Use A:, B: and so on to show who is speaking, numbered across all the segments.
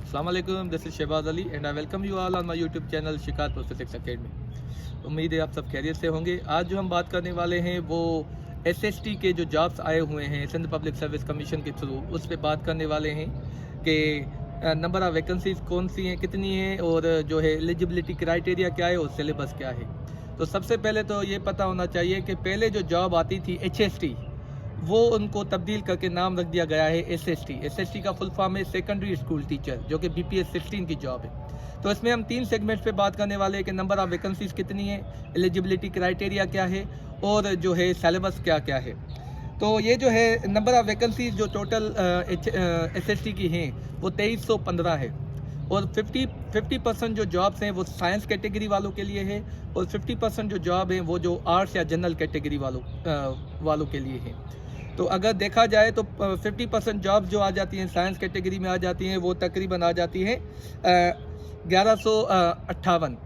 A: Assalamualaikum, this is Shehbaz Ali and I welcome you all on my YouTube channel शिकार प्रोफिजिक्स academy. उम्मीद है आप सब खैरियत से होंगे। आज जो हम बात करने वाले हैं वो एसएसटी के जो जॉब्स आए हुए हैं सिंध पब्लिक सर्विस कमीशन के थ्रू, उस पर बात करने वाले हैं कि नंबर ऑफ़ वैकेंसीज कौन सी हैं, कितनी हैं और जो है एलिजिबिलिटी क्राइटेरिया क्या है और सिलेबस क्या है। तो सबसे पहले तो ये पता होना चाहिए कि पहले जो जॉब आती थी एचएसटी, वो उनको तब्दील करके नाम रख दिया गया है एसएसटी। एसएसटी का फुल फॉर्म है सेकेंडरी स्कूल टीचर, जो कि बीपीएस 16 की जॉब है। तो इसमें हम 3 सेगमेंट्स पे बात करने वाले हैं कि नंबर ऑफ़ वैकेंसीज कितनी है, एलिजिबिलिटी क्राइटेरिया क्या है और जो है सिलेबस क्या क्या है। तो ये जो है नंबर ऑफ़ वैकेंसीज जो टोटल एसएसटी की हैं वो 2315 है और 50% जो जॉब्स हैं वो साइंस कैटेगरी वालों के लिए है और 50% जो जॉब हैं वो जो आर्ट्स या जनरल कैटेगरी वालों के लिए है। तो अगर देखा जाए तो 50% जॉब्स जो आ जाती हैं साइंस कैटेगरी में आ जाती हैं वो तकरीबन आ जाती हैं 1158।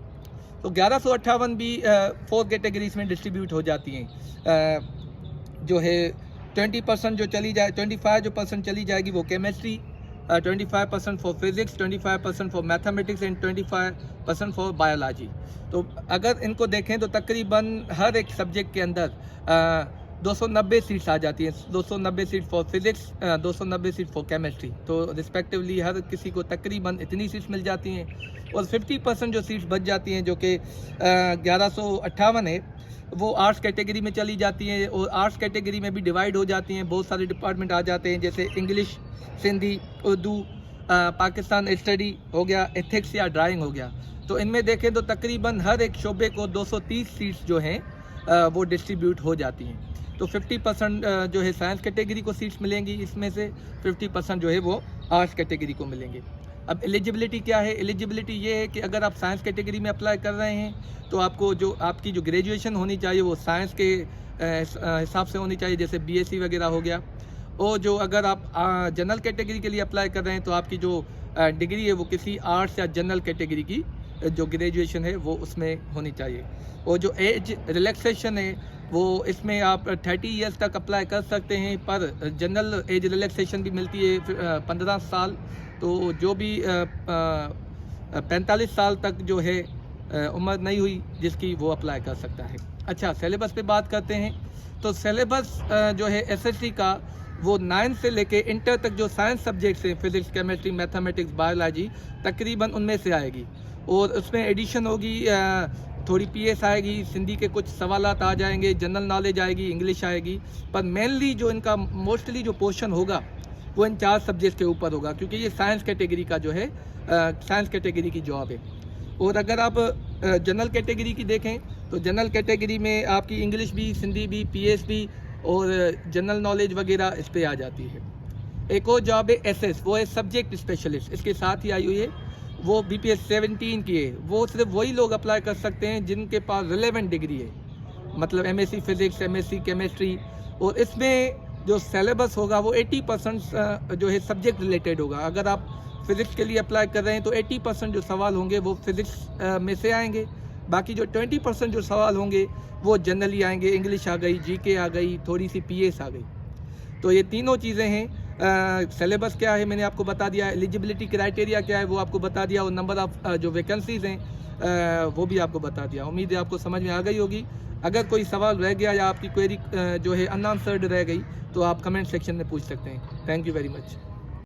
A: तो 1158 भी 4 कैटेगरीज में डिस्ट्रीब्यूट हो जाती हैं। जो है 20% जो चली जाए 25% चली जाएगी वो chemistry, 25% for physics, 25% for mathematics and 25% for biology. तो अगर इनको देखें तो तकरीबन हर एक सब्जेक्ट के अंदर 290 सीट्स आ जाती हैं। 290 seat for physics, 290 seat for chemistry. तो रिस्पेक्टिवली हर किसी को तकरीबन इतनी सीट्स मिल जाती हैं और 50% जो सीट्स बच जाती हैं जो कि 1158 है, वो आर्ट्स कैटेगरी में चली जाती हैं और आर्ट्स कैटेगरी में भी डिवाइड हो जाती हैं। बहुत सारे डिपार्टमेंट आ जाते हैं जैसे इंग्लिश, सिंधी, उर्दू, पाकिस्तान स्टडी हो गया, एथिक्स या ड्राइंग हो गया। तो इनमें देखें तो तकरीबन हर एक शोबे को 230 सीट्स जो हैं वो डिस्ट्रीब्यूट हो जाती हैं। तो 50% जो है साइंस कैटेगरी को सीट्स मिलेंगी, इसमें से 50% जो है वो आर्ट्स कैटेगरी को मिलेंगे। अब एलिजिबिलिटी क्या है? एलिजिबिलिटी ये है कि अगर आप साइंस कैटेगरी में अप्लाई कर रहे हैं तो आपको जो आपकी जो ग्रेजुएशन होनी चाहिए वो साइंस के हिसाब से होनी चाहिए, जैसे बीएससी वगैरह हो गया। और जो अगर आप जनरल कैटेगरी के लिए अप्लाई कर रहे हैं तो आपकी जो डिग्री है वो किसी आर्ट्स या जनरल कैटेगरी की जो ग्रेजुएशन है वो उसमें होनी चाहिए। और जो एज रिलैक्सेशन है वो इसमें आप 30 ईयर्स तक अप्लाई कर सकते हैं, पर जनरल एज रिलैक्सेशन भी मिलती है 15 साल। तो जो भी 45 साल तक जो है उम्र नहीं हुई जिसकी, वो अप्लाई कर सकता है। अच्छा, सिलेबस पे बात करते हैं। तो सिलेबस जो है एसएससी का वो 9 से लेके इंटर तक जो साइंस सब्जेक्ट्स हैं, फिज़िक्स, केमिस्ट्री, मैथमेटिक्स, बायोलॉजी, तकरीबन उनमें से आएगी। और उसमें एडिशन होगी, थोड़ी पीएस आएगी, सिंधी के कुछ सवालात आ जाएंगे, जनरल नॉलेज आएगी, इंग्लिश आएगी। पर मेनली जो इनका मोस्टली जो पोर्शन होगा वो इन 4 सब्जेक्ट के ऊपर होगा, क्योंकि ये साइंस कैटेगरी का जो है साइंस कैटेगरी की जॉब है। और अगर आप जनरल कैटेगरी की देखें तो जनरल कैटेगरी में आपकी इंग्लिश भी, सिंधी भी, पीएस भी और जनरल नॉलेज वगैरह इस पर आ जाती है। एक और जॉब है एसएस, वो है सब्जेक्ट स्पेशलिस्ट, इसके साथ ही आई हुई है। वो बीपीएस 17 की है। वो सिर्फ वही लोग अप्लाई कर सकते हैं जिनके पास रिलेवेंट डिग्री है, मतलब एमएससी फिज़िक्स, एमएससी केमिस्ट्री। और इसमें जो सिलेबस होगा वो 80% जो है सब्जेक्ट रिलेटेड होगा। अगर आप फिज़िक्स के लिए अप्लाई कर रहे हैं तो 80% जो सवाल होंगे वो फिज़िक्स में से आएंगे। बाकी जो 20% जो सवाल होंगे वो जनरली आएंगे, इंग्लिश आ गई, जीके आ गई, थोड़ी सी पीएस आ गई। तो ये तीनों चीज़ें हैं। सिलेबस क्या है मैंने आपको बता दिया, एलिजिबिलिटी क्राइटेरिया क्या है वो आपको बता दिया, और नंबर ऑफ़ जो वैकेंसीज़ हैं वो भी आपको बता दिया। उम्मीद है आपको समझ में आ गई होगी। अगर कोई सवाल रह गया या आपकी क्वेरी जो है अनआंसर्ड रह गई तो आप कमेंट सेक्शन में पूछ सकते हैं। Thank you very much.